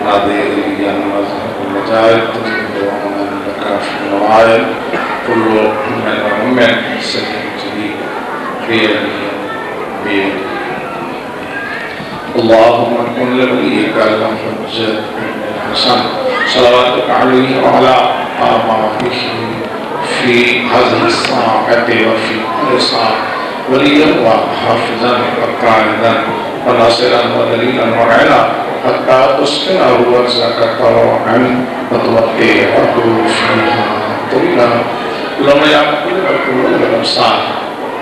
هذه هي المجاهد ومن لك في النوائب كل من سلم جديد خير بيد اللهم كن لوليك المحجة الحسن صلواتك عليه وعلى آبائه في هذه الساعة وفي كل ساعة وليا وحافظا وقائدا وناصرا ودليلا وعلا حتى تسكنه وارزقك طوعا وتوقيه فيها طويلا اللهم يا مقلب القلوب والابصار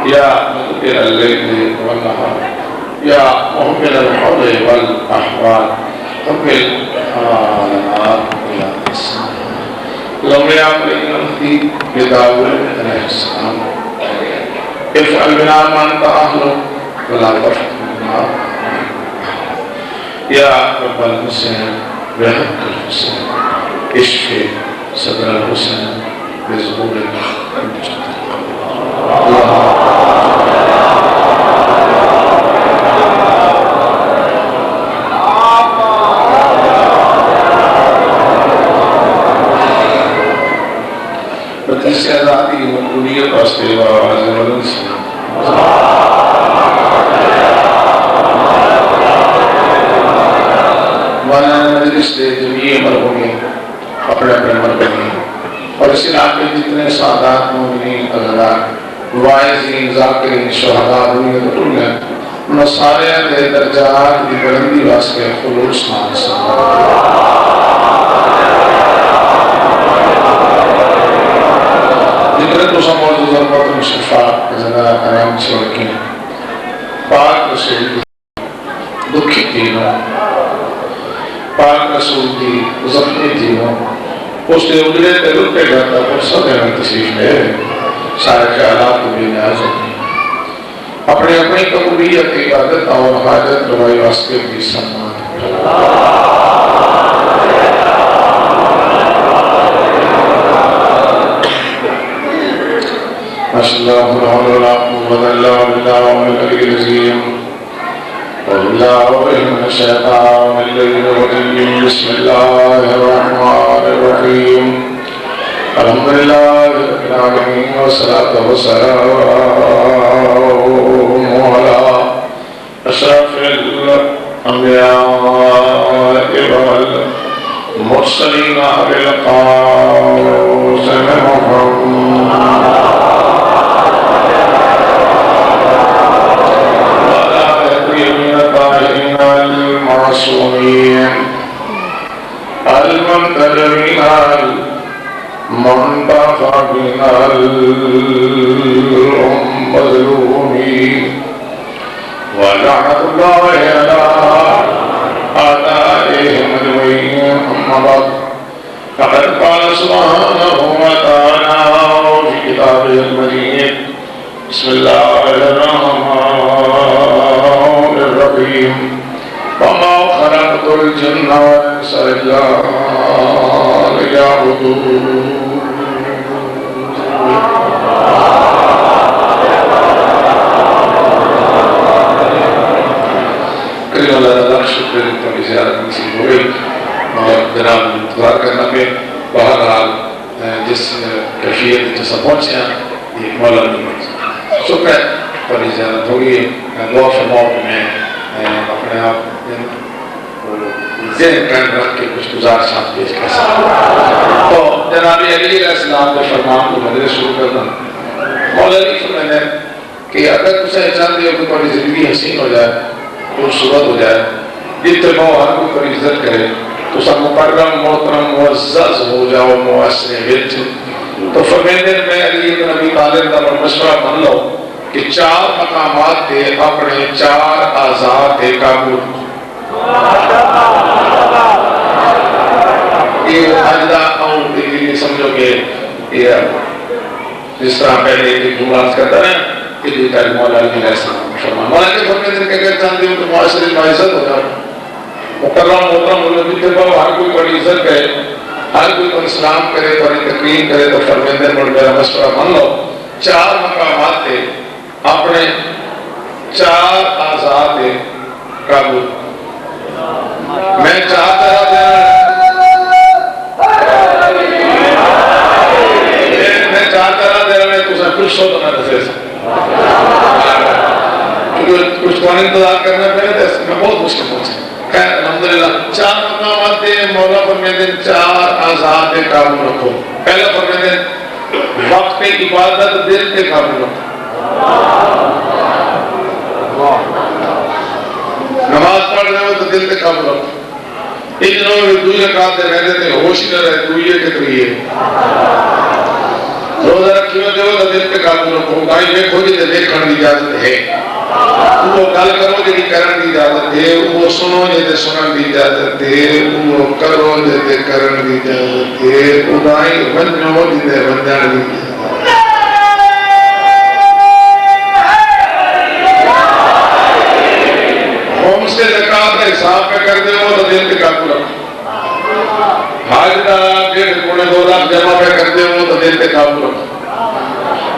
يا مدبر الليل والنهار يا مهمل الحول والاحوال حمل حالنا الى السماء اللهم يا ملك المهدي بداود عليه السلام افعل بنا ما انت اهله ولا تفعل بنا يا رب الحسين بحق الحسين اشفي صدر الحسين بظهور المجد بتیس آزادی مقبولیت واسطے وآواز ولن سے وانا مجلس دے جمعی مرحومی اپنے اپنے مرحومی اور اس علاقے جتنے سعادات مومنین اغلار وائزین ذاکرین شہداء دنیا دکھل ہیں انہوں سارے دے درجات دی بلندی واسطے خلوص مان سکتا جتنے تو سموز ضرورت مصطفیٰ زندہ کرام سے رکھیں پاک رسول دکھی تینوں پاک رسول کی زخمی تینوں اس نے اجلے تے رکھے جاتا پر سب میں تصریف ہے سارے خیالات کو بھی نیاز ہوتی اپنے اپنی قبولیت عبادت اور حاجت روائی واسطے بھی سمان اللہ قوة إلا بالله العلي العظيم والله من الشيطان الليل الرجيم بسم الله الرحمن الرحيم الحمد لله رب العالمين والصلاة والسلام على أشرف الأنبياء والمرسلين بالقاسم محمد المعصومين المنتجبين المنتخبين المظلومين ولعنة الله على أعدائهم أجمعين أما بعد فقد قال سبحانه وتعالى في كتابه المجيد بسم الله الرحمن الرحيم وما خلقت الجن والانس الا ليعبدون کریم اللہ تعالیٰ شکر تمہیں زیادت نصیب ہوئی اور جناب انتظار کرنا پہ بہرحال جس کیفیت جیسا پہنچے ہیں یہ مولا نہیں شکر ہے تمہیں زیادت ہوگی دعا فرماؤ کہ میں اپنے آپ ذہن قائم رکھ کے کچھ گزارشات پیش کر سکتا تو جناب علی علیہ السلام کے فرمان کو مدرس شروع کرنا مولا علی فرماتے ہیں کہ اگر تسے چاہتے ہو کہ تمہاری زندگی حسین ہو جائے خوبصورت ہو جائے جتنے ہر کوئی تمہاری عزت کرے تو سب مکرم محترم معزز ہو جاؤ معاشرے وچ تو فرماتے ہیں میں علی بن ابی طالب کا مشورہ مان لو کہ 4 مقامات تے اپنے 4 آزاد تے قابو یہ حاجدہ اور یہ سمجھو کہ یہ جس طرح پہلے ایک جملہ کرتا ہے کہ یہ تعلیم مولا علیہ السلام فرمان مولا کے فرمے دن کہ اگر چاہتے ہو تو معاشرے میں عزت ہو جائے مکرم محترم ہو جائے جتنے باؤ ہر کوئی بڑی عزت کرے ہر کوئی تو اسلام کرے بڑی تقریم کرے تو فرمے دن بڑھ میرا مشورہ مان لو 4 مقامات تے اپنے 4 آزاد قابل میں 4 طرح الحمدللہ چار مقامات دے مولا فرماتے ہیں چار آزاد پہ قابو رکھو. پہلا فرماتے ہیں وقت عبادت دل پہ قابو رکھو. نماز پڑھ رہے ہو تو دل پہ قابو رکھو. ایک دنوں میں دوئی رکعت دے رہتے تھے ہوش نہ رہے دوئی ہے کہ تریے. روزہ رکھی ہوتے ہو تو دل پہ قابو رکھو. گائی دیکھو جی دیکھنے کی اجازت ہے. وہ گل کرو جی کرن کی اجازت ہے. وہ سنو جی سنن کی اجازت ہے. وہ کرو جی کرن کی اجازت ہے. وہ گائی ونجو جی ونجن کی اجازت ہے. ہوم سے زکات کا حساب پہ کر دے ہو تو دل پہ قابو رکھو. حج کا 1.5-2 لاکھ جمع پہ کر دے ہو تو دل پہ قابو رکھو.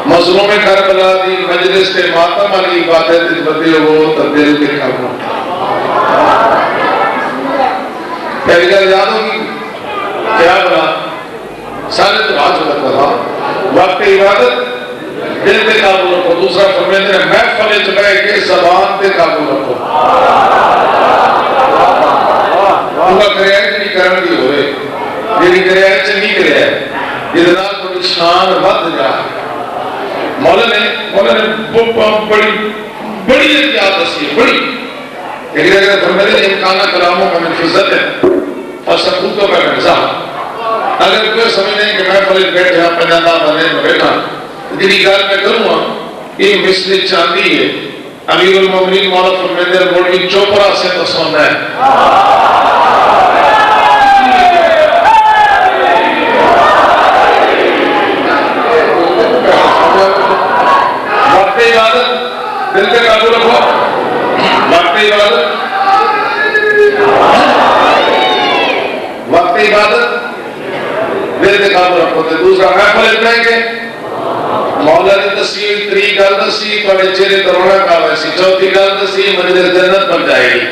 مظلوم کربلا دی مجلس کے ماتم علی عبادت بدے ہو تو دل پہ قابو رکھو. پہلی گل یاد ہوگی کیا بنا سارے تو آج ہوتا تھا وقت عبادت دل پہ قابو رکھو. دوسرا فرماتے ہیں محفل چلائے کے زبان پہ قابو رکھو. وہ کریائے نہیں کرن دی ہوئے جی کریائے چنگی کریائے جدنا کوئی شان ود جا. مولا نے بڑی احتیاط دسی ہے بڑی. لیکن اگر فرماتے ہیں امکانہ کلاموں کا من فضت ہے اور ثبوتوں کا مزاح. اگر کوئی سمجھنے کہ میں فلج بیٹھا پنجانا بنے میں بیٹھا جنہی گال میں کروں گا یہ مثل چاندی ہے. امیر المومنین مولا فرماتے ہیں بڑی چوپرا سے تو سونا ہے. وقت عبادت دل پہ قابو رکھو. وقت عبادت دل پہ قابو رکھو. دوسرا محفل اتنائیں گے مولا نے تصویر تری گل دسی تھوڑے چہرے ترونا کا ویسی. چوتھی گل دسی منزل جنت بن جائے گی.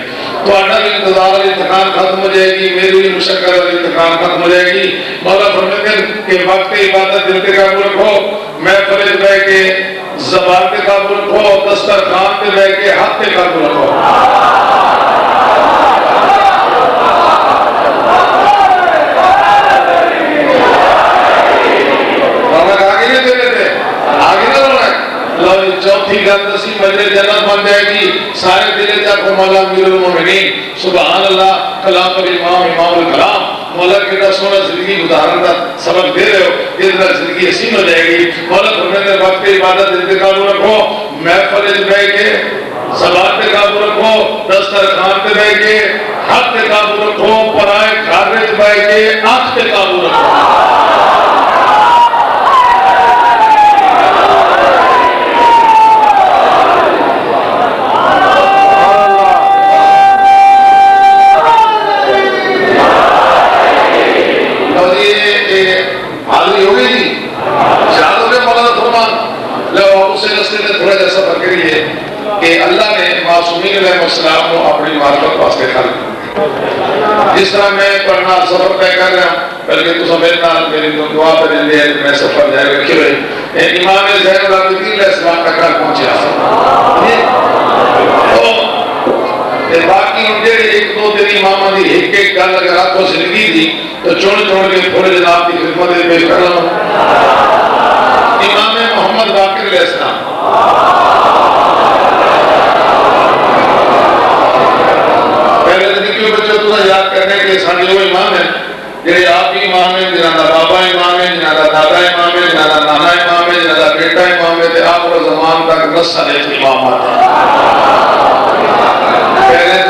تو آنا بھی انتظار والی امتحان ختم ہو جائے گی. میری بھی مشکل والی امتحان ختم ہو جائے گی. مولا فرماتے ہیں کہ وقت عبادت دل پہ قابو رکھو. محفل بہ کے زبان پہ قابو رکھو. دسترخوان پہ بہ کے ہاتھ پہ قابو رکھو. چوتھی گل دسی مجرے جنت بن جائے گی. سارے دلے جا کو مولا امیر المومنین سبحان اللہ کلام پر امام الکلام مولا کتنا سونا زندگی گزارنے کا سبق دے رہے ہو. اس طرح زندگی حسین ہو جائے گی. مولا فرماتے ہیں وقت عبادت دل پہ قابو رکھو. محفل بیٹھ کے زبان پہ قابو رکھو. دسترخوان پہ بیٹھ کے ہاتھ پہ قابو رکھو. پرائے گھر میں بیٹھ کے آنکھ پہ قابو رکھو. کہ اللہ نے معصومین علیہ السلام کو اپنی معرفت واسطے خلق. جس طرح میں پڑھنا سفر طے کر رہا ہوں بلکہ تو سمجھنا میری دعا پہ دل دے میں سفر جائے گا کیوں رہے امام زین العابدین علیہ السلام کا گھر پہنچے تو باقی ان کے ایک دو دن امام دی ایک گل اگر آپ کو زندگی دی تو چون کے تھوڑے جناب کی خدمت پیش کر رہا ہوں. امام محمد باقر علیہ السلام یاد کرنے کے ساتھ وہ امام ہے جنہیں آپ بھی امام ہے جنہاں دا بابا امام ہے جنہاں دا دادا امام ہے جنہاں دا نانا امام ہے جنہاں دا بیٹا امام ہے آپ اور زمان تک 10 سال امام آتا ہے.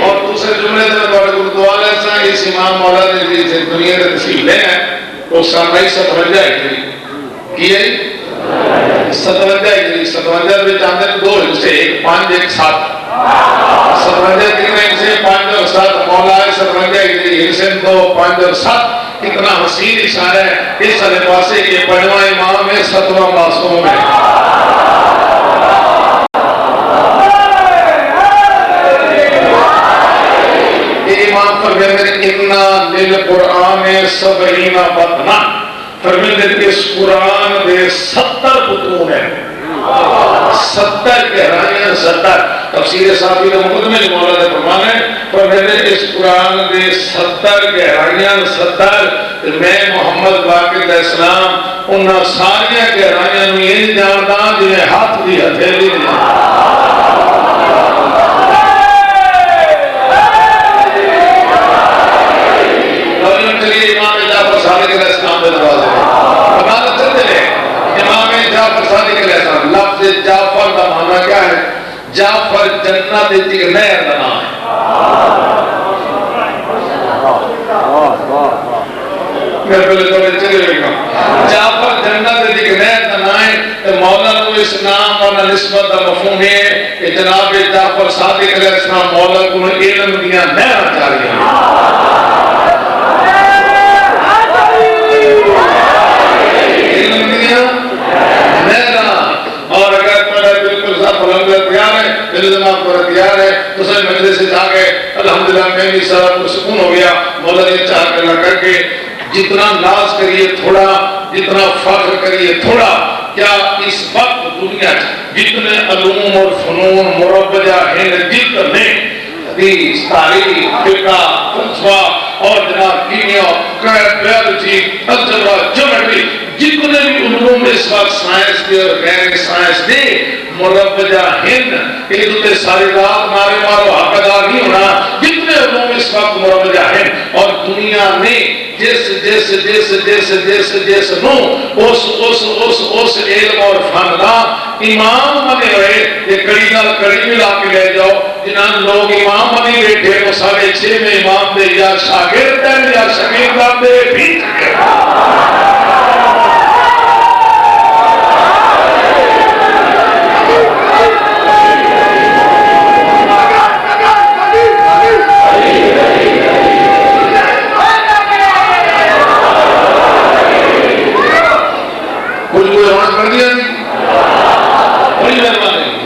اور دوسرے جملے میں بڑے گردوار ایسا اس امام مولا نے جیسے دنیا کے تشریف لے ہیں وہ سامرائی 57 ہجری کی ہے 57 ہجری 57 میں چاندے دو حصے ایک 5 ایک 7 57 کتنے حصے 5 اور 7 مولا ہے 57 ہجری حصے 2 5 اور 7 کتنا حسین اشارہ ہے اس الفاظے کے پنجواں امام ہے 7واں معصوم ہے. امام فرماتے ہیں اِنَّا لِلْقُرْآنِ 70 بطنًا فرماتے ہیں کہ اس قرآن دے 70 بطون ہیں 70 گہرائیاں 70 تفسیر صافی کا مقدمے جو مولا نے فرمانا ہے پر میں نے اس قرآن دے 70 گہرائیاں 70 میں محمد باقر علیہ السلام انہاں ساریاں گہرائیاں نو یہ جاندا جنہیں ہاتھ دی ہتھیلی نہیں امام جعفر صادق علیہ السلام کے دروازے میں بنا چلتے ہیں امام جعفر صادق علیہ السلام لفظ جعفر کا معنی کیا ہے جعفر جنت دی نہر کا نام ہے میں پہلے تھوڑے چلے ہوئے گا جعفر جنت دی نہر کا نام ہے مولا کو اس نام اور نسبت کا مفہوم ہے کہ جناب جعفر صادق علیہ السلام مولا کو علم دیا نہر جاری ہیں اور اگر تمہارا بالکل صاف الحمدللہ تیار ہے دل دماغ پر تیار ہے تو سب مجلس سے جا کے الحمدللہ میں بھی سارا کو سکون ہو گیا مولا نے چاہ کرنا کر کے جتنا ناز کریے تھوڑا جتنا فخر کریے تھوڑا کیا اس وقت دنیا جتنے علوم اور فنون مربجہ ہیں جتنے حدیث تاریخ فقہ فلسفہ اور جناب کیمیا بیولوجی الجبرا جیومیٹری جتنے بھی علوم اس وقت سائنس کے اور غیر سائنس کے مربجہ ہند یہ دوتے ساری رات مارے مارو حقدار نہیں ہونا جتنے علوم اس وقت مربجہ ہند اور دنیا میں جیسے نو اس علم اور فن کا امام بنے ہوئے یہ کڑی نال کڑی ملا کے لے جاؤ جنہاں لوگ امام بنی بیٹھے وہ 6.5 میں امام دے یا شاگرد ہے یا شاگرد دے بھی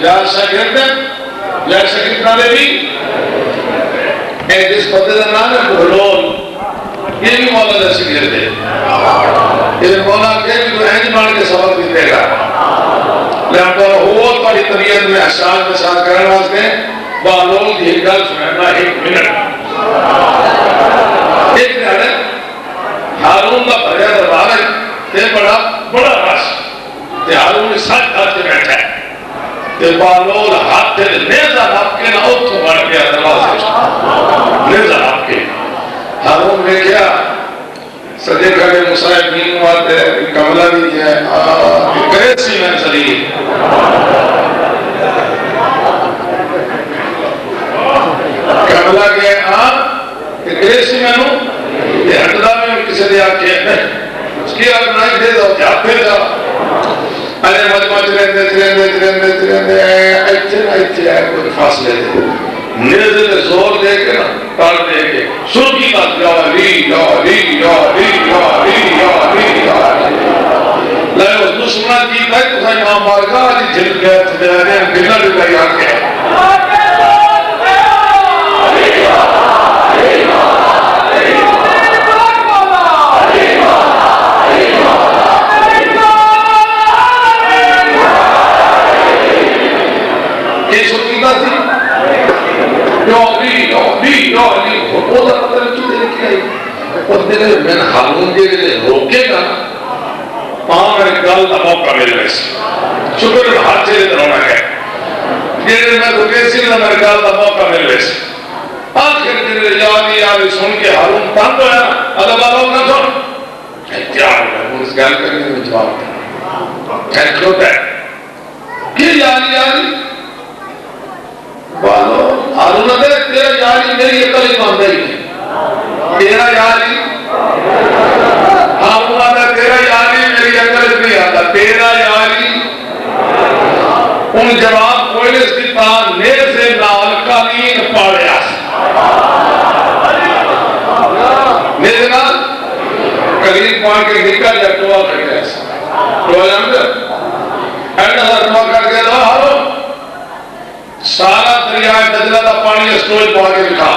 یا شاگرد نالے بھی جس پتے کا نام ہے بہلول یہ بھی مولا کا شاگرد ہے یہ مولا کے بھی تو اینج مان کے سبق بھی دے گا لیکن ہوا پڑی طبیعت میں احساس میں ساتھ کرنے واسطے بہلول کی گل سننا 1 منٹ ایک دن ہارون کا بھریا دربار ہے تے بڑا رش تے ہارون سچ ہاتھ سے بیٹھا ہے تے بہلول ہاتھ تے نیزہ رکھ کے نہ اتوں بڑھ گیا دروازے نیزہ رکھ کے ہارون نے کیا سجے کھڑے مصائب نہیں ہوتے کملہ بھی ہے کریسی میں سلیل کملہ کے کریسی میں نو یہ ہٹدا میں کسی دیا کیا اس کی اپنائی دے دو جاتے جا ارے مجمع چرندے ایتھے ہے کوئی فاصلے دے نیزے دے زور دے کے نا تار دے کے سن کی بات یا علی یا علی یا علی یا علی یا علی یا علی لائے اس دشمنہ کی تھا تو سا امام مارکا آجی جل گیا تھے دے بلہ بھی بھائی آگے میں ہارون کے لئے روکے گا وہاں میں گل کا موقع مل رہے سے شکر ہاتھ چلے درونا ہے جنہیں میں روکے سی میں گل کا موقع مل رہے سے آخر جنہیں یادی سن کے ہارون تند ہویا اللہ بابا نہ سن احتیار ہے اس گل کرنے میں جواب دیں کھلوتا ہے کہ یادی بالو ہارون دے تیرا یادی میری اکلی ماندہ ہی تیرا یاری ہم آتا تیرا یاری میری عقل نہیں آتا تیرا یاری ان جواب پولیس کی تان نیر سے نال قانین پاڑے میرے نال قریب پان کے نکل یا ٹوا کر گیا ٹوا جانتے ایڈا سا ٹوا کر گیا دو ہارو سارا دریائے دجلہ دا پانی اسٹوج پا کے لکھا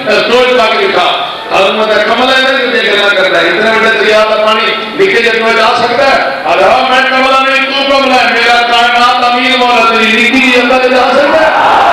ٹوٹ پا کے لکھا حضرت کمل ہے نا جو دیکھنا کرتا ہے اتنے بڑے دریا کا پانی لکھے جب میں جا سکتا ہے اگر میں کملا نہیں تو کملا ہے میرا کائنات امین مولا تیری لکھی جی اللہ جا سکتا ہے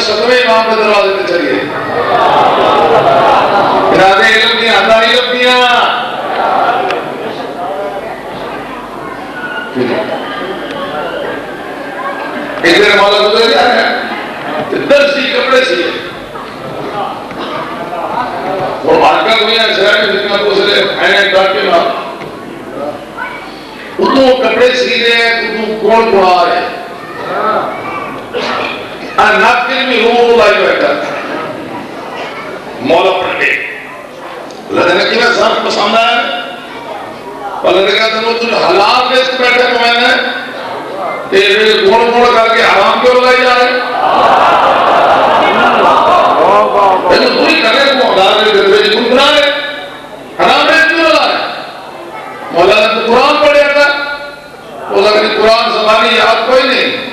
ستویں امام کے دروازے پہ چلیے ارادے علم دیا اداری علم دیا ادھر مولا گزر جا رہا ہے 10 ہی کپڑے سیے وہ مارکا کوئی ہے شہر میں جتنا دوسرے فائنائن ڈاٹ کے مار اتنو کپڑے سی رہے ہیں اتنو کون پڑا رہے ہیں ناکل میں روح لائی بیٹھا مولا پڑھے اللہ نے کیا ساتھ پسند آیا اللہ نے کہا تم حلال دیس کو بیٹھے کو میں نے تیرے گوڑ گوڑ کر کے حرام کیوں لائی جا رہے تیرے پوری کرے کو حلال دے دے کن بنا رہے حرام دیس کیوں لا رہے مولا نے تو قرآن پڑھے تھا مولا کہ قرآن زبانی یاد کوئی نہیں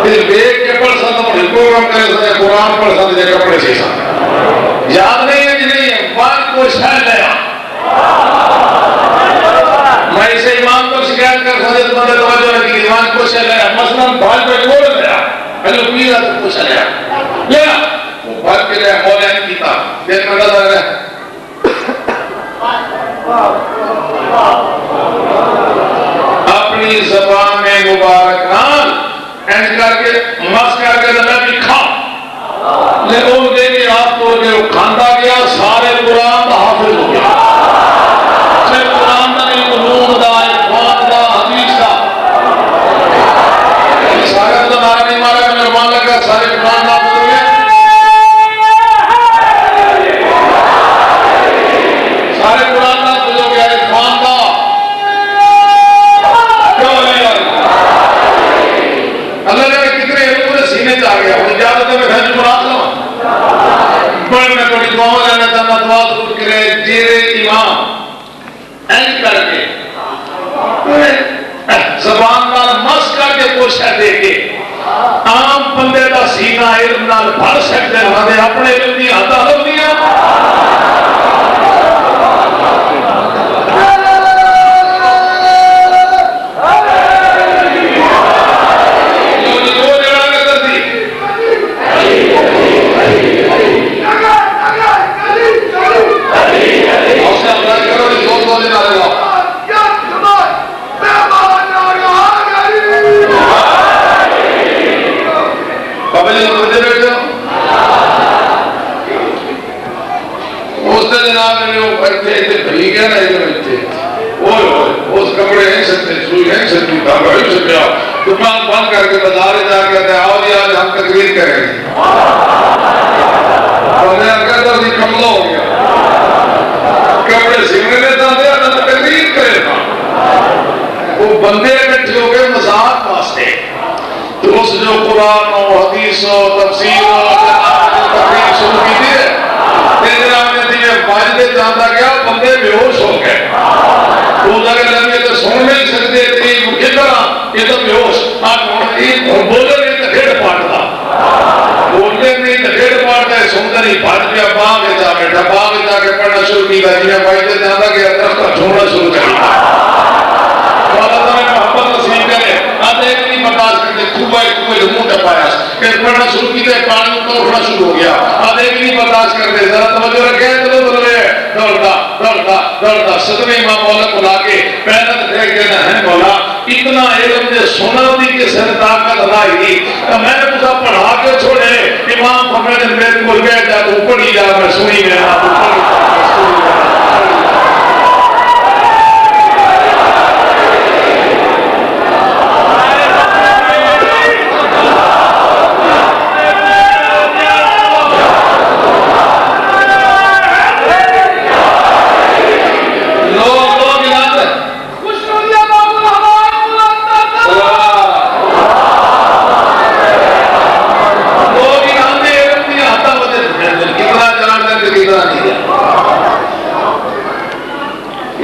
پھر بیگ کے پڑھ سکتا ہوں حکومت کرے سکتے قرآن پڑھ سکتے ہیں کپڑے سے سکتے یاد نہیں ہے کہ نہیں ہے بات کو شاید لیا میں اسے امام کو شکایت کر سکتے تو مجھے توجہ ہے کہ امام کو شاید لیا مثلا بھال پہ چھوڑ لیا پہلے پیرا تو کو شاید لیا وہ بھال کے لیا مولا نہیں پیتا دیکھ میں نظر ہے اپنی زبان مبارک نام اینڈ کر کے مس کر کے میں بھی کھا لیکن دے کے آپ کو جو کھاندا گیا سارے قرآن دا حافظ ہو گیا صرف قرآن دا نہیں علوم دا اقوام دا حدیث دا سارے دا نارا نہیں مارا کہ میرے مان لگا سارے قرآن دا حافظ ہو گیا سارے قرآن دا حافظ ہو گیا اقوام دا اللہ نے کتنے علم نے سینے جا گیا وہ اجازت ہے میں گھر جو مراد لوں بڑھ میں کوئی دعا لینا چاہتا دعا ضرور کرے جیرے امام این کر کے زبان نال مس کر کے کوشش دے کے عام بندے دا سینہ علم نال بھر سکتے ہیں اپنے علم دی حد حد دیا دکان بند کر کے بازار جا کے کہتے ہیں آؤ جی آج ہم تقریر کریں گے اور میں کہتا ہوں کملا ہو گیا کپڑے سینے لیتا دیا نہ تقریر کرے تھا وہ بندے اکٹھے ہو گئے مذاق واسطے تو اس جو قرآن و حدیث و تفسیر و تقریر شروع کی تھی تیرے آنے تھی باجدے جاندہ گیا بندے بے ہوش ہو گئے وہ لگے لگے تو سن نہیں سکتے تھی مجھے کرا یہ تو بیوش بولے نہیں تو ڈیڑھ پاٹتا بولے نہیں تو ڈیڑھ پاٹتا ہے سنتا نہیں پاٹ گیا باغ جا بیٹھا باغ جا کے پڑھنا شروع کی جی میں بھائی سے جانا گیا درخت کا چھوڑنا شروع کر اللہ تعالیٰ محبت نصیب کرے آدھے ایک نہیں برداشت کرتے خوبہ منہ ٹپایا کہ پڑھنا شروع کی تھے پانی تو اٹھنا شروع ہو گیا آدھے ایک نہیں برداشت کرتے ذرا توجہ رکھے چلو دوڑتا صدمے امام مولا کو لا کے پہلت دیکھ دینا ہے مولا اتنا علم دے سونا دی کے سر طاقت لائی میں نے تجھا پڑھا کے چھوڑے امام فرمائے میرے کو گئے جا تو اوپر ہی جا میں سنی میرا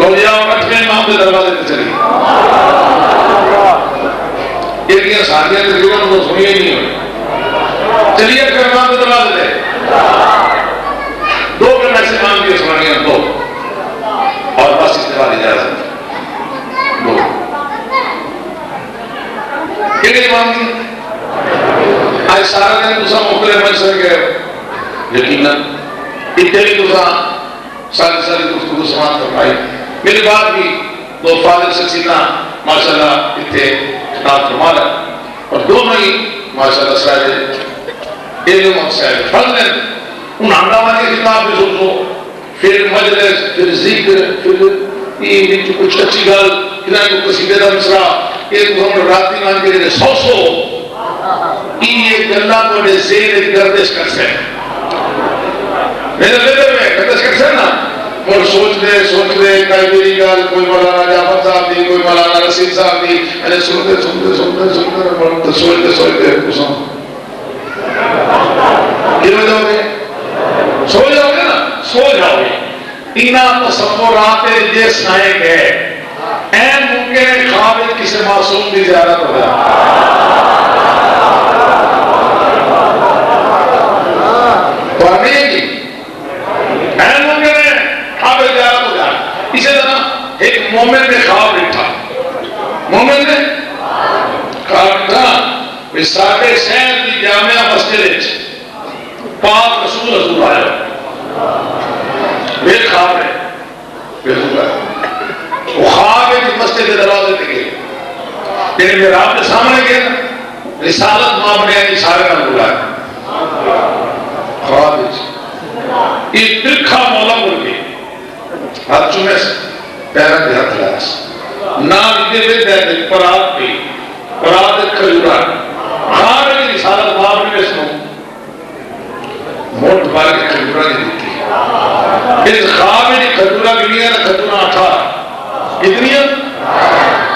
تو جاؤ اٹھویں امام کے دروازے پہ چلی یہ ساریاں تقریباً تو سنی ہی نہیں ہوئی. چلیے اٹھویں امام کے دروازے پہ دو کے میں سے امام کی سنانیاں دو اور بس استعمال اجازت دو. کہنے امام کی آج سارا دن دوسرا مختلف منچ سے گئے یقیناً اتنے بھی دوسرا ساری گفتگو سماعت کر پائی. میری بات بھی دو فاضل شخصیتاں ماشاءاللہ اتنے خطاب فرما رہا اور دونوں ہی ماشاءاللہ صاحب علم اور صاحب فضل ہیں. ان ہنگامہ کی خطاب بھی سوچو پھر مجلس پھر ذکر پھر یہ کچھ اچھی گل کنا کو قصیدے دا مصرع ایک ہم راتی مان کے لیے سو یہ گلا کو نے زیر گردش کر سے میرے لیے میں گردش کر سے نا اور سوچ دے کئی میری گل کوئی مولانا جعفر صاحب دی کوئی مولانا رشید صاحب دی میں سنتے سوچتے کیوں جاؤ گے سو جاؤ گے نا سو جاؤ گے. اینا تصورات جس نائک ہے این ممکن ہے خواب کسی معصوم کی زیارت ہو جائے. تو نہیں جی این ممکن ہے خواب زیارت ہو جائے. اسی طرح ایک مومن نے خواب لکھا مومن نے خواب لکھا ساڑھے شہر کی جامعہ مسجد پاک رسول حضور آیا بے خواب ہے بے خواب ہے وہ خواب ہے کہ مسجد کے دروازے پہ گئے یعنی میرے آپ کے سامنے گئے رسالت ماں بنے یعنی سارے نہ بلائے خواب ہے یہ ترکھا مولا بول گئی ہاتھ چومے سے پیرہ کے ہاتھ لایا سے نام اتنے بے دے پرات پہ پرات کھجورا خواب ہے کہ رسالت ماں بنے سنو موٹ بار کے کھجورا نہیں دیتی اس خواب میں کھجورا گنیا نہ کھجورا 18 کتنی ہے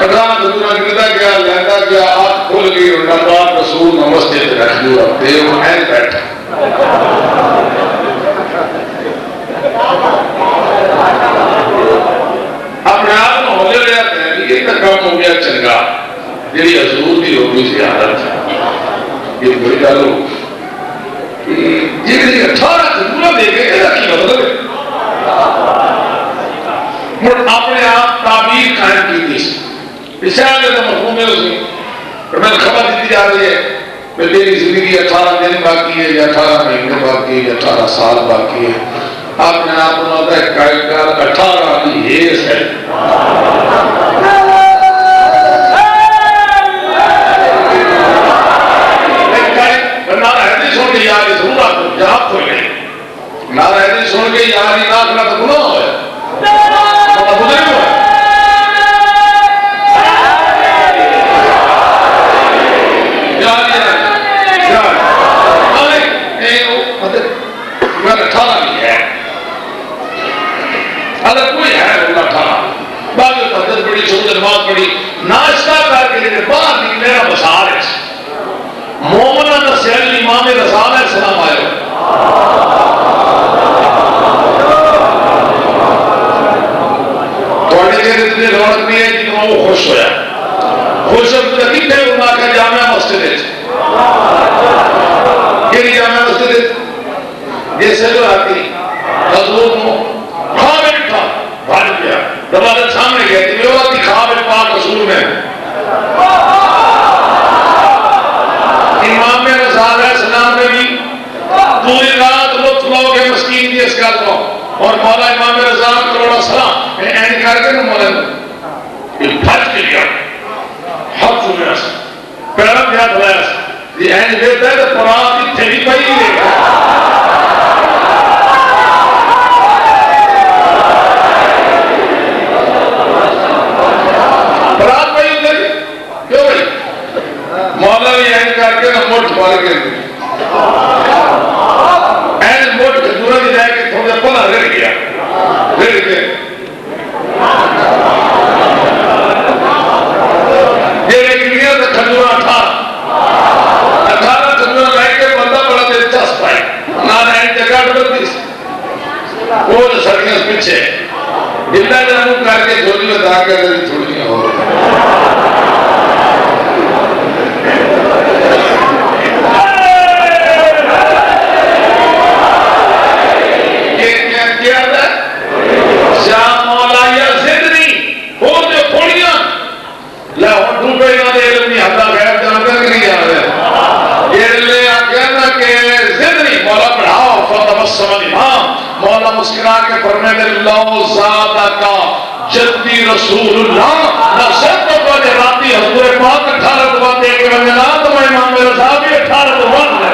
18 کھجورا گردا گیا لہدا گیا آنکھ کھول گئی اور نبات رسول نمستے تیرا کھجورا دیر وہ این بیٹھا اپنے آپ میں ہو لے رہا ہے یہ تک کام ہو گیا چنگا جیڑی حضور دی ہوگی زیادت یہ بڑی گالو یہ 18 کھجورا دے گئے یہ کی مطلب ہے اپنے آپ تعبیر قائم کی تھی اسے آگے تو مفہوم ہے اس میں اور میں خبر دیتی جا رہی ہے کہ تیری زندگی 18 دن باقی ہے یا 18 مہینے باقی ہے یا 18 سال باقی ہے. آپ نے آپ کو ہوتا ہے 18 کی حیث ہے نارا حدیث سن کے یاری ضرور آپ کو جہاں کھول گئی نارا حدیث سن کے یاری ناکنا تو گناہ ہوئے بزرگ ہوئے میں 18 نہیں ہے اگر کوئی ہے وہ 18 بعد میں تحجد پڑی سجود نماز پڑی ناشتہ کر کے لیے باہر نکلے گا بسار ہے مومنہ نسیل امام رسالہ السلام آئے توڑے دیر اتنے رونق بھی ہے جنہوں وہ خوش ہویا خوش اب تکیب ہے انہا کا جامعہ مسجد ہے یہ جامعہ مسجد ہے جیسے جو آتی حضور کو خواب اٹھا بھاج گیا دبادت سامنے گئے تھی وہ آتی خواب پاک رسول میں امام رسالہ السلام میں بھی پوری رات لطف لو گے مسکین دی اس گل کو اور مولا امام رضا کروڑا سلام میں این کر کے مولا یہ بھج کے لیا حق سنے اس پیرا دیا دلایا یہ این دیتا ہے تو پرات کی تھیلی پائی دے پرات پائی دے کیوں بھائی مولا بھی این کر کے موٹ پار کے این موٹ کھجورہ کی جائے کہ تھوڑا پلا رہ گیا رہ گیا یہ ایک لیا تھا کھجورہ 18 کھجورہ رہ کے بندہ جانوں کر کے جھولی میں دا کے تھوڑی ہو مولا مسکرا کے فرمانے اللہ زادہ کا جدی رسول اللہ نفسد کو پہلے راتی حضور پاک 18 دعا دے کے بندے نا تو میں امام رضا بھی 18 دعا دے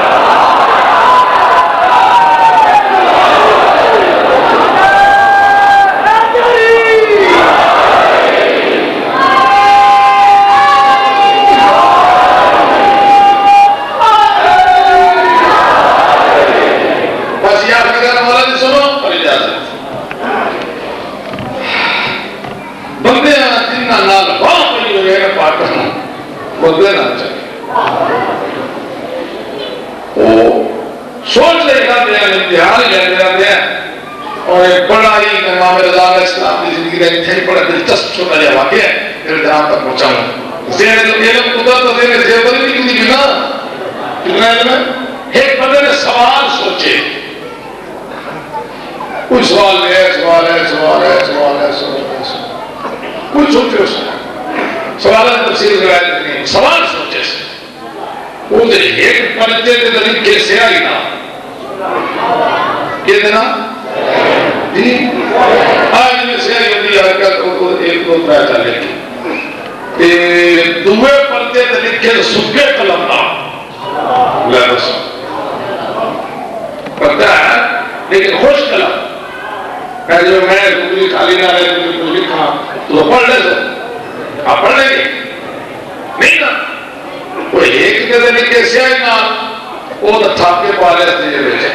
بندے نہ چاہیے وہ سوچ لے کر دیا امتحان لے دیا اور ایک بڑا ہی امام رضا علیہ السلام کی زندگی کا ایک بڑا دلچسپ چھوٹا جا واقعہ ہے پھر جہاں تک پہنچاؤں زیر جو علم قدرت و زیر زیبری نہیں کیوں نہیں کتنا علم ہے ایک بندے نے سوال سوچے کوئی سوال ہے کوئی سوچے اس نے سوالات تفسیر روایت نہیں سوال سوچے سے وہ دے ایک پرچے کے طریقے سے آئی نا یہ دینا جی آج میں سے آئی ہوتی حرکت ایک دو ترہ چلے کی دوے پرچے طریقے سکے قلم نا لے رسو پرچہ ہے لیکن خوش قلم کہ جو میں دوری خالی نہ رہے دوری لکھا تو پڑھ لے سو آپ پڑھ لیں گے نہیں نا وہ ایک کے دن کیسے آئی نا وہ تو تھاکے پالے تھے یہ بیچے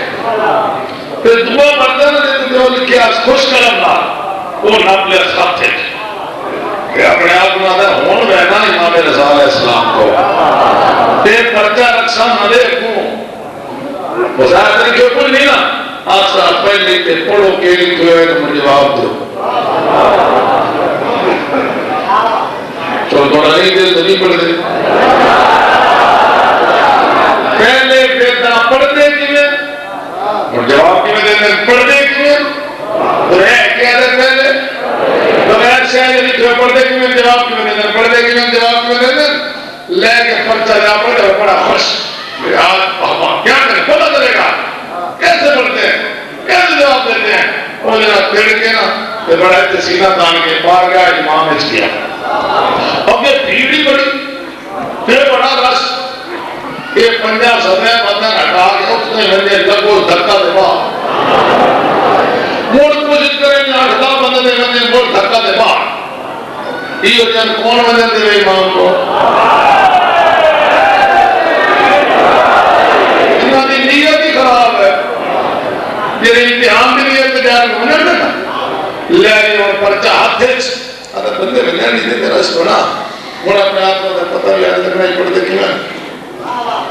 پھر دعا پڑھتا نا دیتے جو لکھے آج خوش قلم نا وہ نبلے خط تھے کہ اپنے آپ کو نہ ہون بہنا امام رضا علیہ السلام کو پھر پرچہ رکھسا نہ دے کو بظاہر طریقے کوئی نہیں نا آج سے آپ پہلے لکھتے پڑھو کے لکھو ہے تو مجھے جواب دو چھوڑ تھوڑا نہیں دے تو نہیں پڑھ دے پہلے پیدا پڑھ دے کی میں اور جواب کی میں دینے پڑھ دے کی میں تو ہے کیا دے پہلے بغیر شاید لکھو پڑھ دے کی میں جواب کی میں دینے پڑھ دے کی میں جواب کی میں دینے لے کے پرچہ جا پڑھ دے بڑا خوش کیا کریں پتہ چلے گا کیسے پڑھتے ہیں کیسے جواب دیتے ہیں وہ جناب پھر کے نا یہ بڑا تسینہ تان کے بار گیا امام اس کیا اب یہ بھیڑی بڑی پھر بڑا رس یہ پنجا سدھے بندہ ہٹا کے اس نے بندے لگو دھکا دے با موڑ کوشش کریں گے ہٹا بندے دے بندے موڑ دھکا دے با یہ جن کون بندے دے امام کو انہوں نے نیت ہی خراب ہے میرے امتحان بھی نیت جان ہونے لگا لے اور پرچہ ہاتھ ہے اگر بندے میں نہیں دے میرا اس بنا بڑا اپنے آپ کو پتہ بھی آج لگنا ہی پڑھ دے کیوں ہے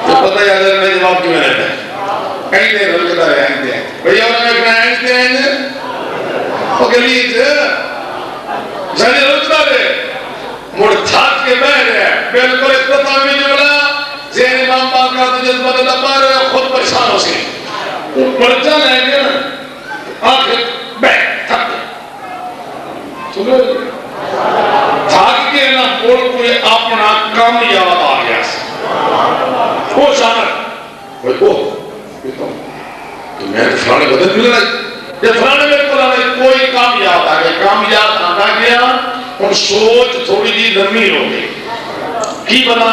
تو پتہ ہی آج لگنا ہی جواب کیوں رہتا ہے کہیں دے رلکتا ہے آئیں دے بھئی اور ہمیں اپنا آئیں دے وہ گلیج جانے رلکتا دے مڑ تھاک کے بہ رہے بلکل اختتامی جملہ زین امام پاک کا تو جذبہ دبا رہے خود پریشان ہو سی وہ پرچہ لے گیا آخر بیٹھ تھک سنو تھاک کے نا بول کوئی اپنا کام یاد آ گیا وہ شامل کوئی تو میں تو فلانے بدل مل رہا جب فلانے میں کوئی کام یاد آ گیا کام یاد آتا گیا اور سوچ تھوڑی جی نرمی ہو گئی کی بنا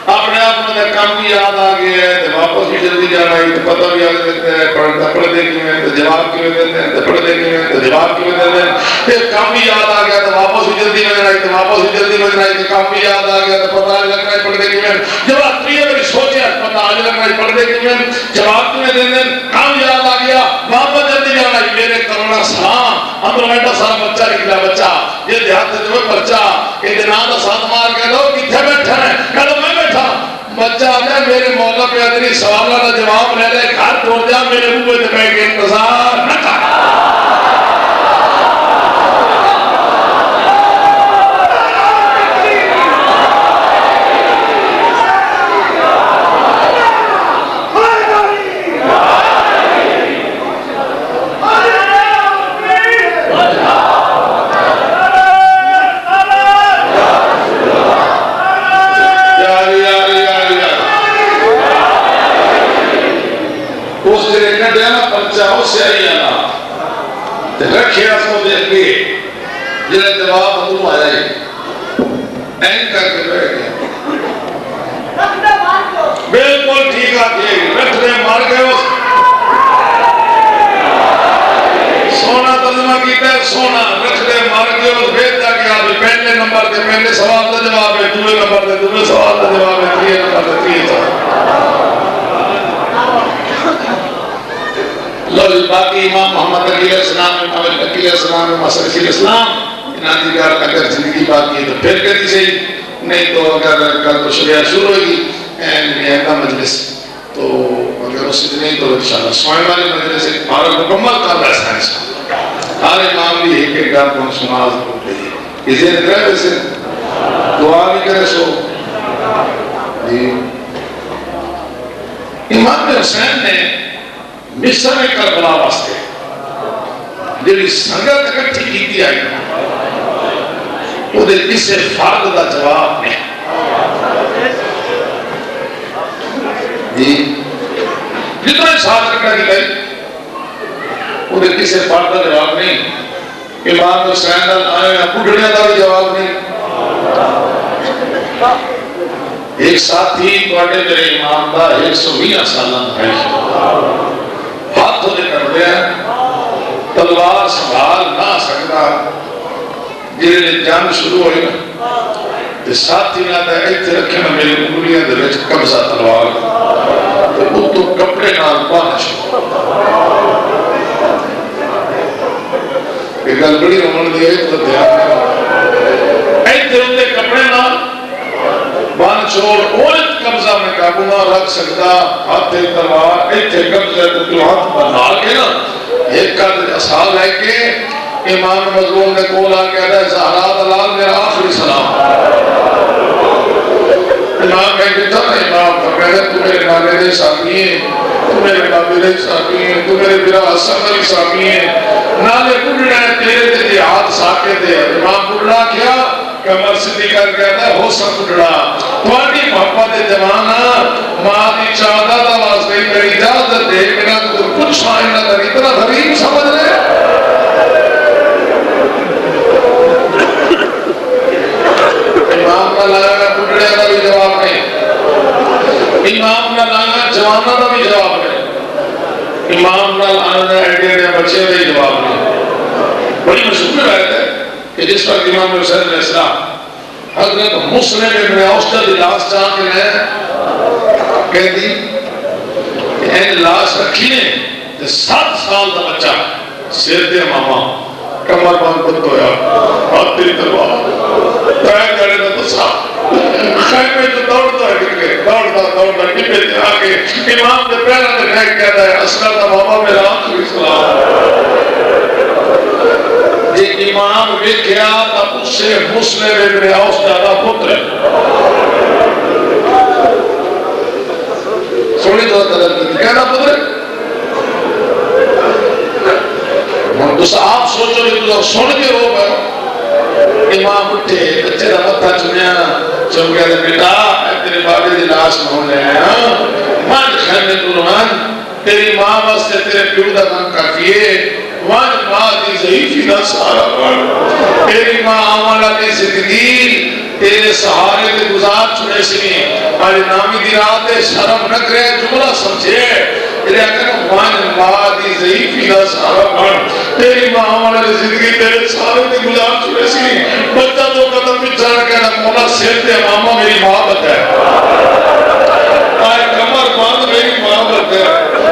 اپنے آپ میں کام بھی یاد آ گیا ہے تو واپس بھی جلدی جانا ہے تو پتہ بھی یاد دیتے ہیں پڑھ دے کی میں تو جواب کی میں دیتے ہیں تو پڑھ دے کی میں تو جواب کی میں دیتے ہیں پھر کام بھی یاد آ گیا تو واپس بھی جلدی میں جانا ہے تو واپس بھی جلدی میں جانا ہے تو کام بھی یاد آ گیا تو پتہ لگ رہا ہے پڑھ دے کی میں جب آپ یہ میری سوچے پتہ آج لگ رہا ہے پڑھ دے کی میں جواب کی میں دیتے ہیں کام یاد آ گیا واپس جلدی جانا ہے میرے کرونا سلام اندر بیٹھا سارا بچہ نکلا بچہ یہ دیہات سے جو بچہ یہ دنان کا ساتھ مار کے لو کتنے بیٹھا ہے کہا میں بیٹھا بچہ آجا میرے موقع پہ ادنی سوالہ کا جواب لے لے گھر توڑ جا میرے منہ پہ بیٹھ کے انتظار نہ کر سیائی آنا رکھے اسو دیکھ کے جنہیں جواب ادھر آیا ہے این کر کے بیٹھ گیا بالکل ٹھیک آتی رکھ دے مار گئے اس سونا ترجمہ کیتا ہے سونا رکھ دے مار گئے اس بھیج جا کے آپ پہلے نمبر دے پہلے سوال کا جواب ہے دوسرے نمبر دے دوسرے سوال کا جواب ہے تیسرے نمبر دے تیسرے لوگ باقی امام محمد علیہ السلام امام علیہ السلام امام صلی السلام انہاں دیگر اگر زندگی باقی ہے تو پھر کری صحیح نہیں تو اگر کل تو شریعہ شروع ہوگی کا مجلس تو اگر اس سے نہیں تو انشاءاللہ سوائے والے مجلس ایک بھارت مکمل کر رہا ہے سائنس ہر امام بھی ایک ایک گھر کو سناز بھول رہی ہے یہ ذہن کرے ویسے دعا بھی کرے سو امام حسین نے مصر میں کربلا واسطے جی سنگت اکٹھی کی آئی وہ کسی فرد کا جواب نہیں جتنا ساتھ رکھنا کی گئی وہ کسی فرد کا جواب نہیں امام حسین آئے پڑھنے کا بھی جواب نہیں ایک ساتھی توڑے میرے امام دا 120 سالہ بھائی ہاتھ ہونے کر دیا تلوار سنبھال نہ سکتا جنہیں جنگ شروع ہوئی نا تو ساتھی نہ دے ایتھے رکھے نا میری انگلیاں دے وچ قبضہ تلوار تو اتو کپڑے نال باندھ چھوڑ ایک گل بڑی رمن دی ہے تو دھیان ایتھے اتنے کپڑے نال باندھ چھوڑ اولت قبضہ میں قابو نہ رکھ سکتا ہاتھ تلوار ایتھے قبضہ تو ہاتھ بنا کے نا ایک کا اصحاب ہے کہ امام مظلوم نے کول آ کے کہتا ہے زہرا دلال میرا آخری سلام امام کہتے تھا نا امام فرمایا تو میرے نانے دے ساتھی ہیں تو میرے بابے دے ساتھی ہیں تو میرے برا حسن دے ساتھی ہیں نالے کڑنا ہے تیرے دے دی ہاتھ ساکے دے امام کڑنا کیا کمر صدی کر کہتا ہے ہو سا کڑنا توانی محبت جوانا ماں دی چاہدہ دا واسطے میری اجازت دے میرا تو کچھ آئینہ در اتنا غریب سمجھ رہے امام کا لانا پڑھنے کا بھی جواب نہیں امام کا لانا جوانا کا بھی جواب نہیں امام کا لانا ایڈے نے بچے کا بھی جواب نہیں بڑی مشہور روایت ہے کہ جس وقت امام حسین علیہ السلام حضرت مسلم ابن اوسطہ دی لاش چاہ کے لئے کہہ دی کہ این لاش رکھی نے 7 سال دا بچہ سیر دے ماما کمر بند بند ہویا ہاتھ تیری تلوار تائیں جانے دا تصا خیر میں جو دوڑتا ہے دوڑتا کپے دے آگے امام دے پہلا دے کہہ کہتا ہے اسکر دا ماما میرا آخری سلام جی امام ویکھیا تا اس سے مسلم ابن اوسطہ دا پتر سنی تو طرح کی کہنا پتر تو آپ سوچو کہ تو سن کے رو گئے امام اٹھے بچے دا متھا چنیا چم گیا بیٹا تیرے بابے دی لاش نہ ہونے آیا مان خیمے دلوان تیری ماں واسطے تیرے پیو دا کام کافیے وان ماں دی ضعیفی دا سہارا بڑھ تیری ماں آمالا دی زندگی تیرے سہارے دے گزار چھوڑے سنی آج نامی دی رات شرم نہ کرے جملہ سمجھے تیرے اگر وان ماں دی ضعیفی دا سہارا بڑھ تیری ماں آمالا دی زندگی تیرے سہارے دے گزار چھوڑے سنی بچہ دو قدم پچھا رکھے نا مولا سیر دے ماما میری محبت ہے آئے کمر باندھ میری محبت ہے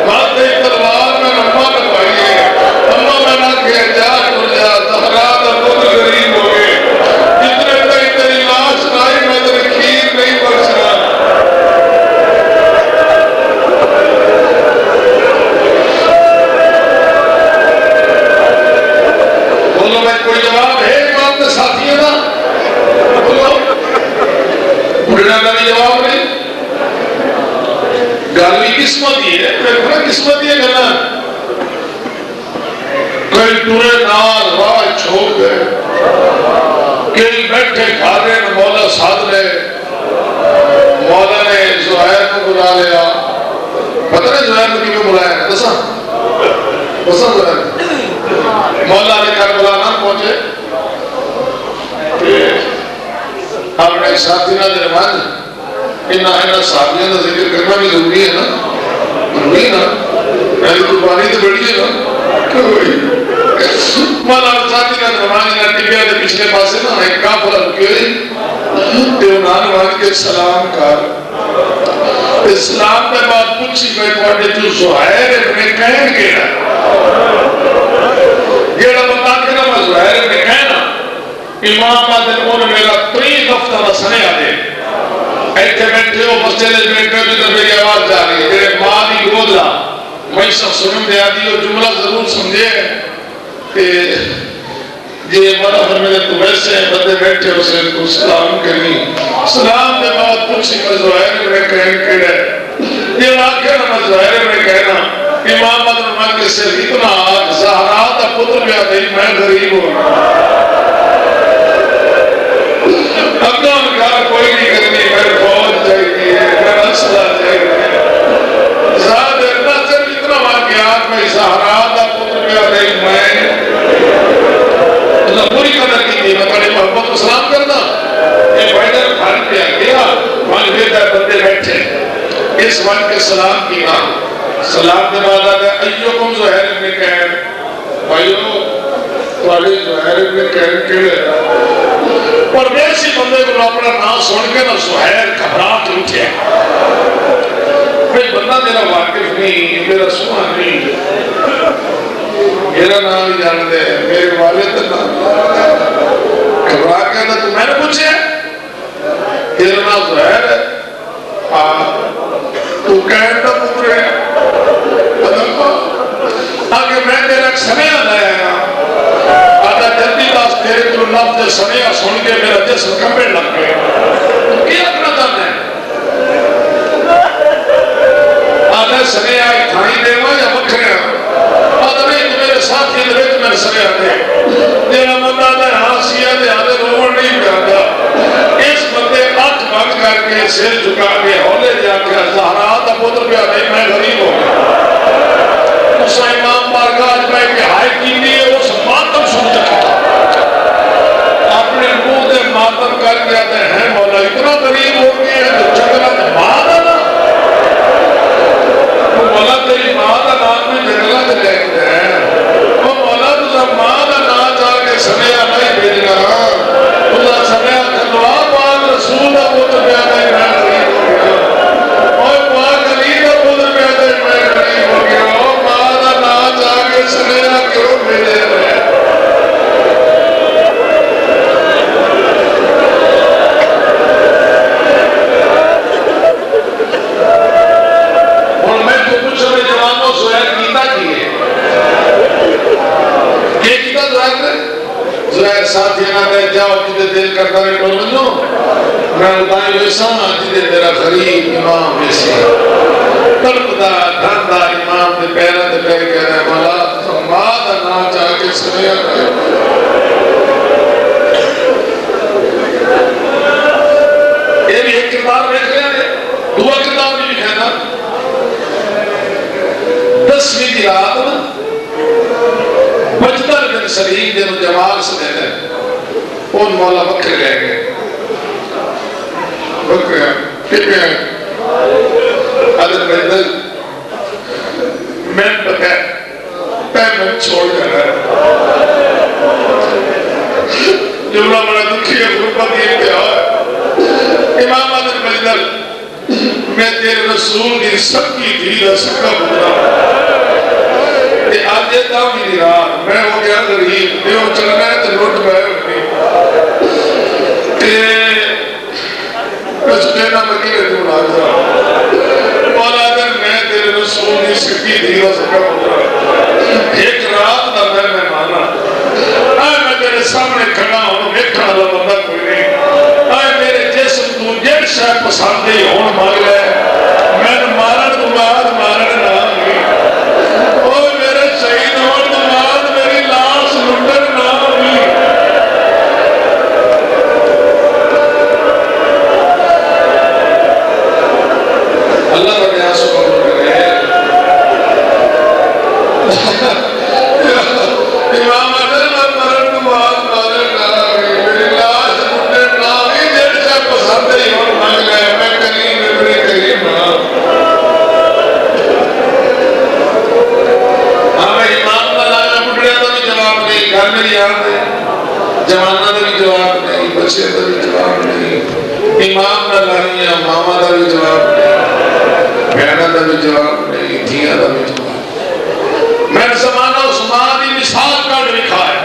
بات دے تلوار میں رمہ لگوائی ہے اما میں نہ کہہ جا تو جا زہرا دا خود غریب ہو گئے جتنے تئی تیری لاش لائی میں تیری کھیر نہیں بخشنا بولو میں کوئی جواب ہے امام کے ساتھی ہے نا بولو بڑھنا کا بھی جواب نہیں گالی قسمت ہی ہے پھر قسمت ہی ہے گنا کئی ٹورے نال راہ چھوڑ گئے کئی بیٹھے کھارے نے مولا ساتھ لے مولا نے زہیر کو بلا لیا پتہ نہیں زہیر کو کیوں بلایا ہے دسا وہ مولا نے کربلا نہ پہنچے اپنے ساتھی نہ درمان انہاں صحابیاں کا ذکر کرنا بھی ضروری ہے نا، ضروری ہے نا، میری قربانی تو بڑی ہے نا، مولا نے ساتھی نہ درمان انہاں ٹبیا کے پچھلے پاسے نا ایک کافلا رکے تے انہاں نے کے سلام کر اسلام کے بعد پوچھی میں تواڈے جو زہیر ابن کہن کیڑا جیڑا بتا کے نا میں زہیر ابن کہنا امام آدھن ان میرا 3 ہفتہ دا سنیا دے ایتھے بیٹھے ہو مسجد میں بیٹھے جدھر میری آواز جا رہی ہے جیڑے ماں دی گود لا میں سب سنن دے آدھی ہو جملہ ضرور سمجھے کہ یہ مرا فرمیدے تو ویسے بندے بیٹھے ہو سے تو سلام کرنی سلام دے بعد پوچھی میں زہیر میں کہیں کہڑے یہ واقعہ نا میں زہیر میں کہنا امام آدھن کے سے اتنا آگ زہرا تا پتر بھی آدھے میں غریب ہوں اپنا انکار کوئی نہیں کرنی میرے فوج چاہیے میرا اسلحہ چاہیے زہر اتنا صرف اتنا واقعات میں زہرا تا پتر بھی آدھے میں پوری قدر کی تھی میں بڑے محبت کو سلام کرنا یہ بائیدر خالی پہ گیا وہاں بیدہ بندے بیٹھے اس وقت کے سلام کی نا سلام کے بعد آگا ایوکم زہیر ابن کہن بھائیو توالی زہیر ابن کہن کیلے اور ویسی بندے کو اپنا نام سن کے نا زہیر گھبرات اٹھے بھئی بندہ میرا واقف نہیں میرا سنا نہیں میرا نام ہی جان دے میرے والد نام گھبرا کہنا تو میں نے پوچھے تیرا نام زہیر ہے تو کہنا پتر ہے آگے میں تیرا سنیا لائے گا آدھا جلدی باس تیرے تو لفظ سنیا سن کے میرا جسم کمبے لگ گئے تو کیا اپنا دن ہے آدھا سنیا ایک تھائی دے ہوا یا مکھنے آدھا نہیں تو میرے ساتھ یہ لگے تو میرے سنیا دے تیرا مندہ آدھا ہاں سیا دے آدھے روڑ نہیں جاتا اس بندے آنکھ بند کر کے سر جھکا کے ہولے جا کے زہرا تا پتر بھی آدھے میں غریب ہوں اس امام بارگاہ میں کہ ہائے کی لیے اس ماتم سن جکتا اپنے منہ دے ماتم کر کے آتے ہیں مولا اتنا غریب ہو گئے ہیں تو جنگلت ماں نا وہ مولا تیری ماں دا نام میں جنگلت لے گئے ہیں وہ مولا تجھا ماں دا نام جا کے سنیا نہیں بھیجنا تجھا سنیا کھلوا پاک رسول دا پتر پہ آتے ہیں میں غریب ہو گیا اور پاک علی دا پتر پہ آتے ہیں میں غریب ہو گیا سنیا کیوں ملے رہے اور میں تو کچھ ہمیں جوانوں زہیر کیتا کیے یہ کیتا زہیر نے زہیر ساتھ یہ نہ دے جاؤ جدے دل کرتا رہے ٹول بنو میں ادائی ویسا جدے میرا غریب امام ویسے تلپدہ دھاندہ امام دے پیرہ دے پیر کہنا ہے مولا ماں دا نام چاہ کے سنیا کرے یہ بھی ایک کردار دیکھ رہے ہیں دعا کردار بھی کہنا 10ویں کی رات میں بجدر بن سلیم جنہوں جمال سے دیتے ہیں ان مولا بکر لے گئے بکر کتنے ہیں حضرت بجدر میں بکر میں چھوڑ کر رہا ہے جملہ بڑا دکھی ہے غربت یہ کیا ہے امام آدھر مجدر میں تیرے رسول کی سب کی دھیرہ سکا بھولا کہ آج یہ دام ہی نہیں رہا میں ہو گیا غریب دیو چلنا ہے تو لوٹ بھائے ہوگی کہ کچھ دینا مکیلے تو ناظرہ مولا آدھر میں تیرے رسول کی سب کی دھیرہ سکا بھولا ایک رات دا میں مانا آئے میں تیرے سامنے کھڑا ہوں دیکھا اللہ بندہ کوئی نہیں آئے میرے جسم تو جیڑ شاید پسند نہیں ہون مانگ لے میں نے مارن تو بعد مارن نہ ہوئی اوہ میرے شہید ہون تو بعد میری لاش لنڈر نہ ہوئی اللہ کا بیاس کو کرے مہمانوں کا بھی جواب نہیں، بچے کا بھی جواب نہیں، امام کا لڑائیاں ماما کا بھی جواب نہیں، بہنوں کا بھی جواب نہیں، دھیاں کا بھی جواب نہیں۔ میں زمانہ عثمان کی مثال کر لکھا ہے،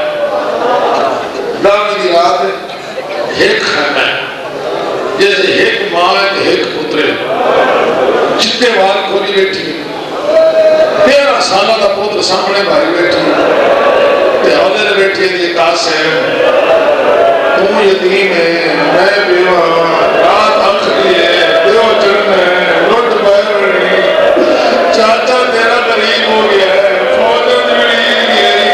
دامی دی رات ایک خیمہ ہے، جیسے ایک ماں ہے کہ ایک پترے چٹے وال کھولی بیٹھی 13 سالہ دا پتر سامنے بھائی بیٹھی تے حوالے نے بیٹھی دی قاسم تم یتیم ہے میں بیوہ رات آخری ہے دیو چرن ہے لٹ بہرنی چاچا تیرا غریب ہو گیا ہے فوجن جڑی گئی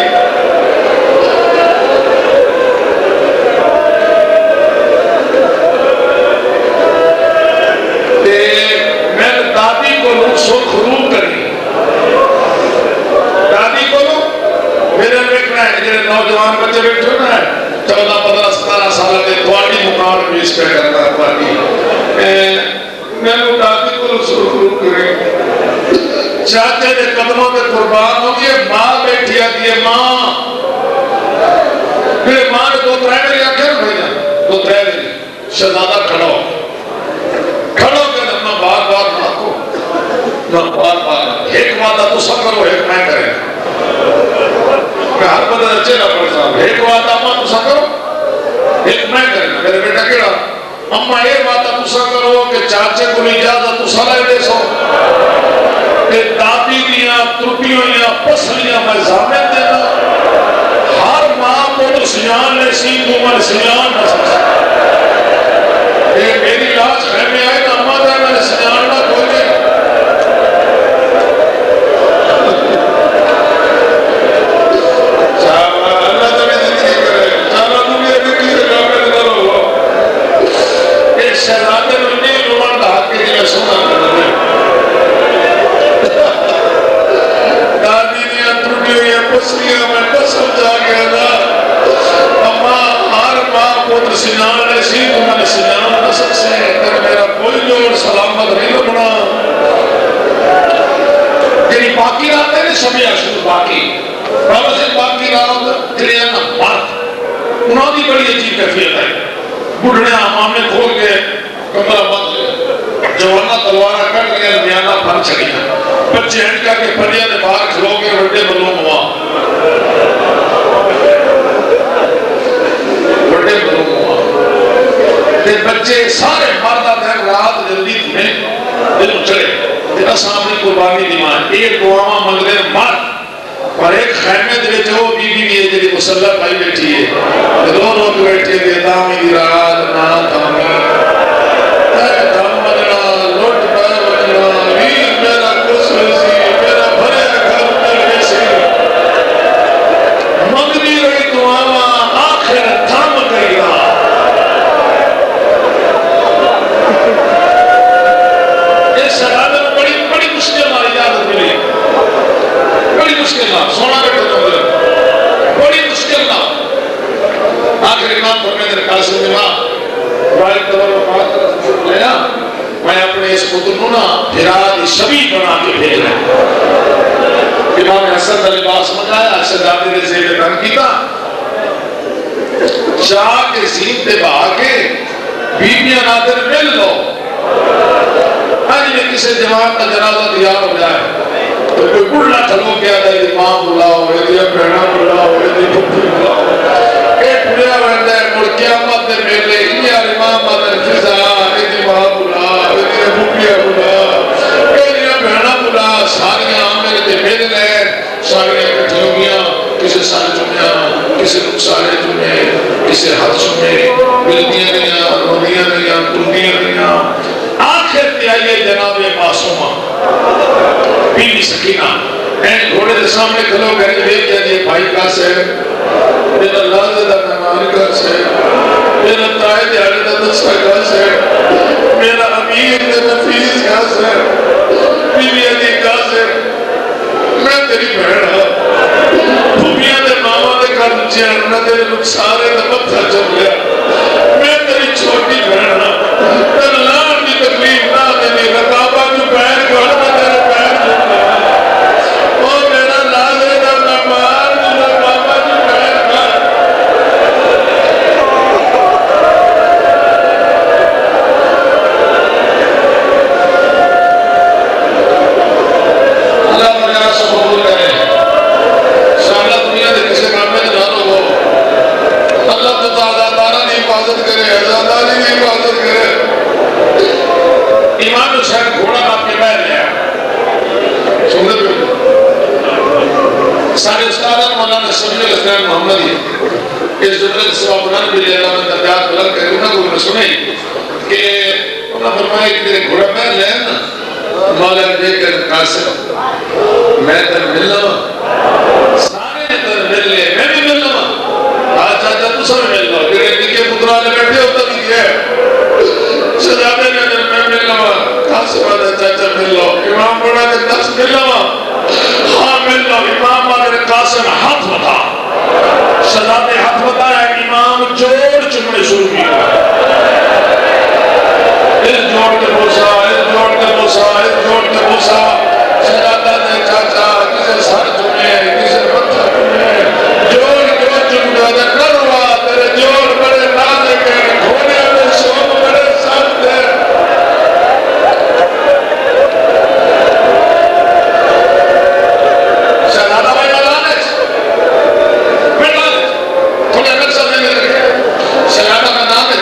تے میں دادی کو لوگ سکھ روح کری دادی کو میرے بیٹھنا ہے جنہیں نوجوان بچے بیٹھے ہونا ہے 14 15 17 سال کے تواڈی مقام پیش پہ کرتا ہے تواڈی میں نے دادی کو شروع کریں چاچے کے قدموں کے قربان ہو گئے ماں بیٹھی آتی ہے ماں میرے ماں نے 2 3 میری آنکھیں نہ بھیجا 2 3 میری شہزادہ کھڑا ہو کے نہ بار بار نہ کو نہ بار بار ایک وعدہ تو سب کرو ایک میں کریں میں ہر بندہ اچھے نہ پڑھ صاحب ایک وعدہ اماں تسا کرو ایک میں کرنا میرے بیٹا کیڑا اماں ایک وعدہ تسا کرو کہ چاچے کو اجازت تسا لے دے سو کہ دادی دیاں ترٹیوں یا پسلیاں میں ضامن دینا ہر ماں کو تو سیان لے سی تو میں سیان نہ سکتا میری لاش ہے میں آئے نا اماں دے میں سیان نہ کوئی نہیں شہزادے میں نہیں روان دا حق کے لیے سنا کرنے دادی دیا ترٹی ہوئی پسلیاں میں قسم جا گیا نا اماں ہر ماں پتر سنان نے سی تو میں سنان نہ سکسے تر میرا کوئی جوڑ سلامت نہیں لبنا جنہی باقی رہتے ہیں سبھی اشتر باقی بابا سے باقی رہتے جنہی انا مرد انہوں نے بڑی عجیب کیفیت ہے بڑھنے امام نے کھول کے کمرہ بند جوانا تلوارہ کٹ لیا میانہ پھن چکیا بچے ہنڈ کر کے پڑھیا نے باہر کھلو کے بڑے بلوم ہوا بڑے بلوم ہوا تے بچے سارے مردہ دن رات جلدی تمہیں دل چڑے تے اسامی قربانی دیمان ایک دعاواں مغرے مرد اور ایک خیمے دے جو بی بی بھی ہے جلی مسلح پائی بیٹھی ہے دو روک بیٹھے دے دامی دی رات نا تامی اے دام مدنا لوٹ بے وجنا ویر میرا کس ویسی میرا بھرے گھر دل ویسی مغنی رہی دعاواں آخر تھام گئی رہا اس شہادت میں بڑی مشکل ہماری عادت ملی بڑی مشکل نہ سونا بیٹھے تو ملے بڑی مشکل نہ آخر امام فرمید نے قاسم امام والد دور وفات رسول لیا میں اپنے اس پتر نا پھراد شبی بنا کے بھیج رہا امام حسن کا لباس منگایا شہزادے نے زیب تن کیتا چاہ کے زین تے بہا کے بیویاں نادر مل لو آج میں کسی جواب کا جنازہ تیار ہو جائے تو کوئی بڑھنا چلو کیا دا امام بلاؤ یہ بہنا بلاؤ یہ پھپھی بلاؤ ایک پڑیا بہندا ہے مڑ قیامت دے میلے انیا امام مدن فضا یہ امام بلاؤ یہ پھپھی بلاؤ یہ بہنا بلاؤ ساریاں میرے دے میلے لے ساریاں کٹھی ہو گیا کسی سال چمیا کسی نقصانے چمے کسی ہاتھ چمے ملتیاں گیا رودیاں گیا تلدیاں گیا آخر تے آئیے جناب Masuma be be Sakina N گھوڑے دے سامنے کھلو گھر دیکھ کیا دیئے بھائی کا سے میرا لازدہ مہمان کا سے میرا تائے دیارے دا دستا کا سے میرا امیر دے نفیس کا سے بی بی علی کا سے میں تیری بہن ہوں بھومیاں دے ماما دے کر چیرنا دے نقصارے دا متھا چل گیا میں تیری چھوٹی بہن ہوں تر لان کی تکلیف نہ دینی رقابہ جو پیر گھڑ میں تیرے پیر جھوٹ گیا او میرا لازے دا مہمان جو رقابہ جو پیر گھڑ حفاظت کرے, آزاداری کی حفاظت کرے. امام حسین گھوڑا آپ کے پیر لیا سنت پہ سارے استاد مولانا شفیع الاسلام محمدی اس جدرت سوا بلند بھی لینا میں درجات بلند کرے انہوں کو میں سنیں کہ انہوں نے فرمایا کہ تیرے گھوڑا پیر لیا نا مولا دیکھ کر قاسم میں تر ملنا سارے تر مل لے میں بھی ملنا آج چاہتا تو سب مل لو تیرے نکے پترالے بیٹھے ہوتا بھی کیا شہزادے نے میں ملنا قاسم آدھا چاچا مل لو امام بڑا کے دس ملنا ہاں مل لو امام آدھا قاسم ہاتھ بتا شہزادے ہاتھ بتایا امام جوڑ چمڑے شروع کی اس جوڑ کے بوسا اس جوڑ کے بوسا اس جوڑ کے بوسا شہزادہ نے چاچا کسے سر چمے کسے متھا چمے جوڑ چمڑے دے کروا تیرے جوڑ بڑے نازے کے گھوڑے میں شوق بڑے ساتھ دے شہزادہ بھائی ملانج تھوڑے نقصہ دینے لگے شہزادہ کا نام ہے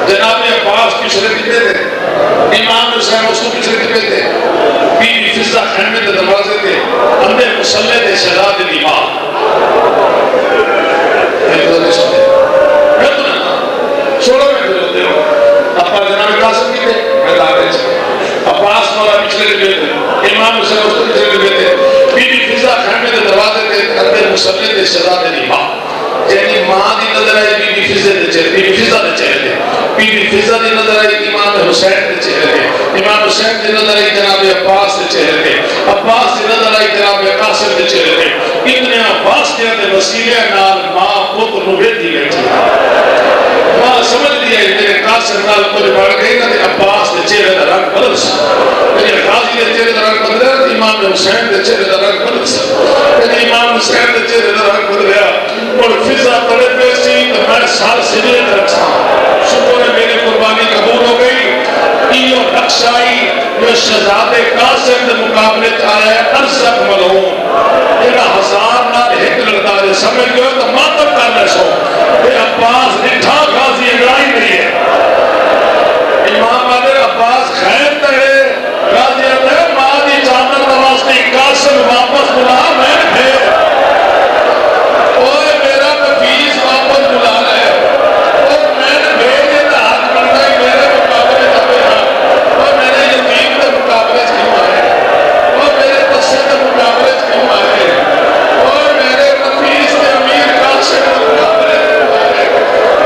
جناب عباس پچھلے دکھے تھے امام حسین اس کو پچھلے دکھے تھے بی بی فضہ خیمے کے دروازے تھے اندر مسلح تھے شہزاد الامام میں تو نہیں سنتے میں تو نہیں چھوڑو میں پھر ہوتے ہو اپا جناب قاسم کی تھے میں داخل سے عباس مولا پچھلے دکھے تھے امام حسین اس کو پچھلے دکھے تھے بی بی فضہ خیمے کے دروازے تھے اندر مسلح تھے شہزاد الامام یعنی ماں دی نظر آئی بی بی فضہ دے چہرے بی بی فضہ دے چہرے تھے بی بی فضہ دی نظر آئی امام حسین دے چہرے تھے امام حسین دی نظر آئی جناب عباس دے چہرے تھے عباس دی نظر آئی جناب قاسم دے چہرے تھے اتنے عباس دے وسیلے نال ماں پوت روبے دی بیٹھی ماں سمجھ لیا میرے قاسم نال کچھ بڑھ گئی نا عباس دے چہرے دا رنگ بدل سا میرے غازی دے چہرے دا رنگ بدل رہا امام حسین دے چہرے دا رنگ بدل سا میرے امام حسین دے چہرے دا رنگ بدل رہا اور فضہ پڑے پیسی تو میں سال سجلے رکھا شکر ہے میری قربانی قبول ہو گئی یہ نقشائی جو شہزاد قاسم کے مقابلے آیا ہے ارزق ملعون ایک ہزار نال ایک لڑتا ہے سمجھ گئے تو ماتم کرنے سو یہ عباس نٹھا غازی اگرائی نہیں ہے امام آدھے عباس خیر تڑے غازی اگرائی ماں دی چاندر نواستی قاسم واپس بلا میں پھر اوہ میرا نفیس واپس بلا لے اور میں نے بھیجے تا ہاتھ بڑھنا ہی میرے مقابلے جاتے ہیں اور میرے یتیم کے مقابلے کیوں آئے اور میرے قصے کے مقابلے کیوں آئے اور میرے نفیس کے امیر قاسم کے مقابلے کیوں آئے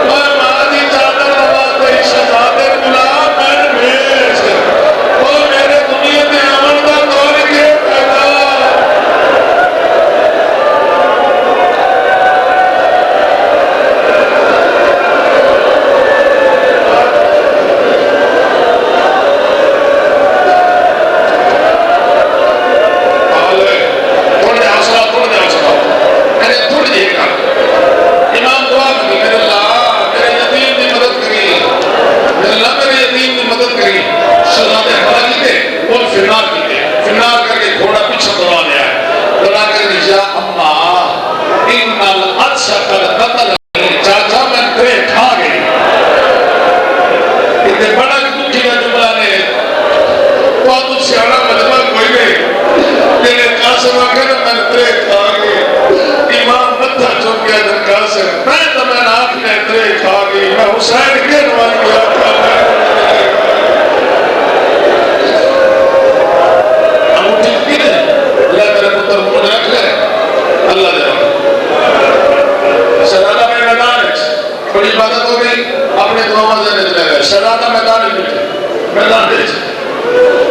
اور مادی چادر نوازے شہزادے غلام میں نے بھیج اور میرے دنیا میں امن کا دور کے پیدا امام دعا کی میرے اللہ میرے یتیم کی مدد کری میرے اللہ میرے یتیم کی مدد کری شہزادے حملہ کی تھے اور فرنار کی تھے فرنار کر کے گھوڑا پیچھے دوڑا لیا دوڑا کر کے یا اما ان العطش قد قتل چاچا میں تیرے کھا گئی اتنے بڑا دکھی کا جملہ نے تو سیاڑا مجمع کوئی نہیں تیرے قاسم آکر میں تیرے کھا گئی امام مدھا چون گیا در قاسم میں تو میں آنکھ نے تیرے کھا گئی میں حسین کے نوائی گیا تھا انگوٹھی کی دے اللہ میرے پتر مجھے رکھ لے اللہ دے شہزادہ میں میدان ہے بڑی عبادت ہو گئی اپنے دعا دینے دے گئے شہزادہ میدان ہی بیٹھے میدان دے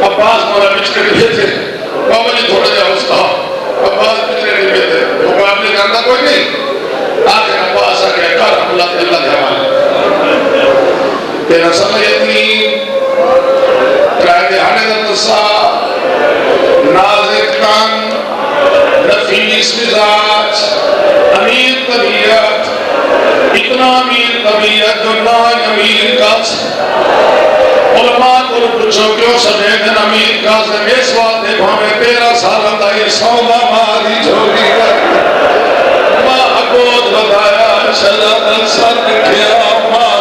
عباس مولا بچ کے لئے تھے بابا جی تھوڑے جا اس کا عباس پچھلے لئے تھے مقابلے کرنا کوئی نہیں آخر عباس آگیا کر اللہ دے حوالے تیرا سمجھ یتیم قائد حانے درسا نازک کن نفیس مزاج امیر طبیعت اتنا امیر طبیعت جو نائن امیر کس علماء کو پوچھو کیوں سمیت امیر قاسم اس وقت دیکھو ہمیں 13 سال اندائی سودا ماری چھوڑی ماں حقود بتایا شہزادہ سر کیا ماں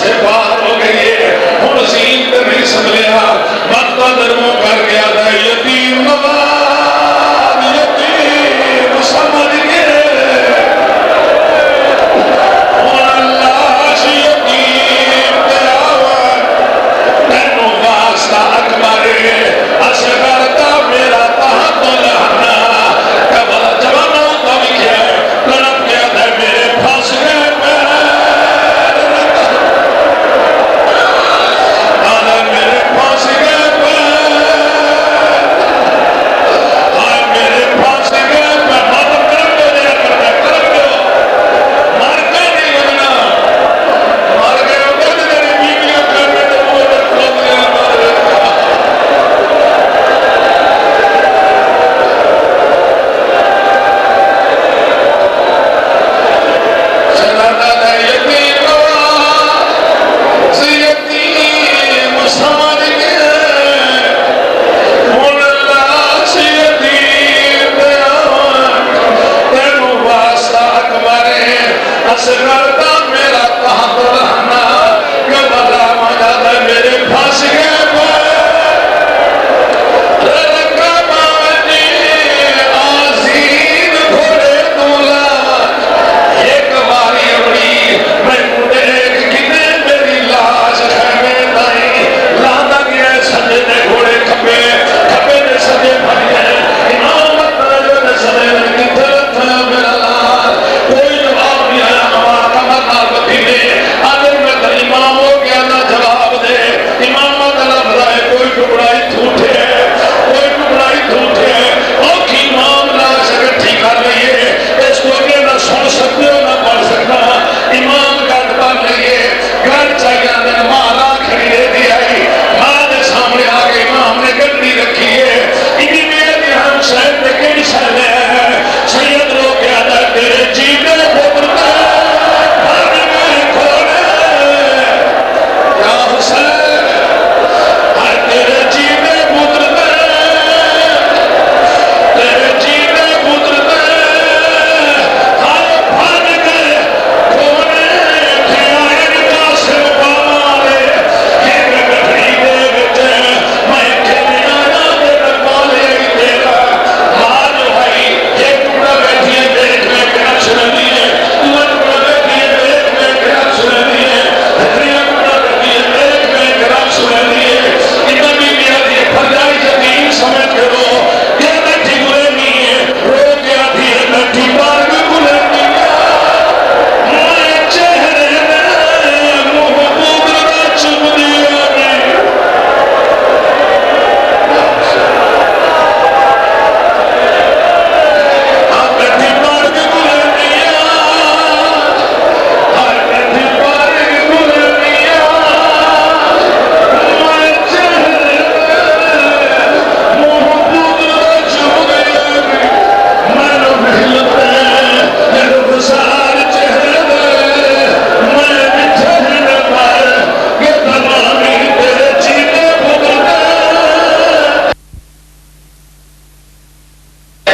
سے پار ہو گئی ہے، ہن زین تے نہیں سنبھلیا،